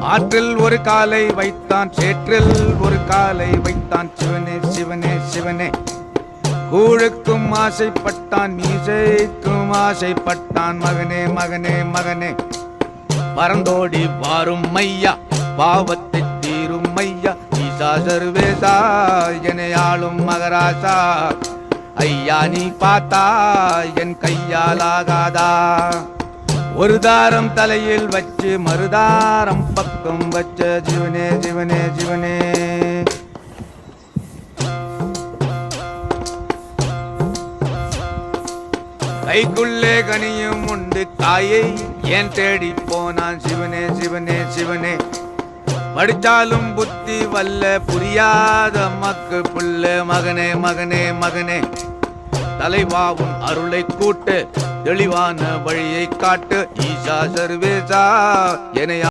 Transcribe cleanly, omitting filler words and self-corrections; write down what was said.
ஆற்றில் ஒரு காலை வைத்தான், சேற்றில் ஒரு காலை வைத்தான். சிவனே சிவனே சிவனே. கூழுக்கும் ஆசைப்பட்டான், மீசைக்கும் ஆசைப்பட்டான். மகனே மகனே மகனே. பரந்தோடி வாரும் மையா, பாவத்தை தீரும் மையா. ஈசா சர்வேசா, எனையாளும் மகராசா. ஐயா நீ பார்த்தா என் கையாலாகாதா. ஒரு தாரம் தலையில் வச்சு மறுதாரம் பக்கம் வச்ச சிவனே சிவனே சிவனே. கைக்குள்ளே கனியும் உண்டு, காயை ஏன் தேடி போனான். சிவனே சிவனே சிவனே. படிச்சாலும் புத்தி வல்ல, புரியாத மக்கு புள்ள. மகனே மகனே மகனே. தலைவாவும் அருளை கூட்டு, தெளிவான வழியை காட்டு. ஈசா சர்வேசா என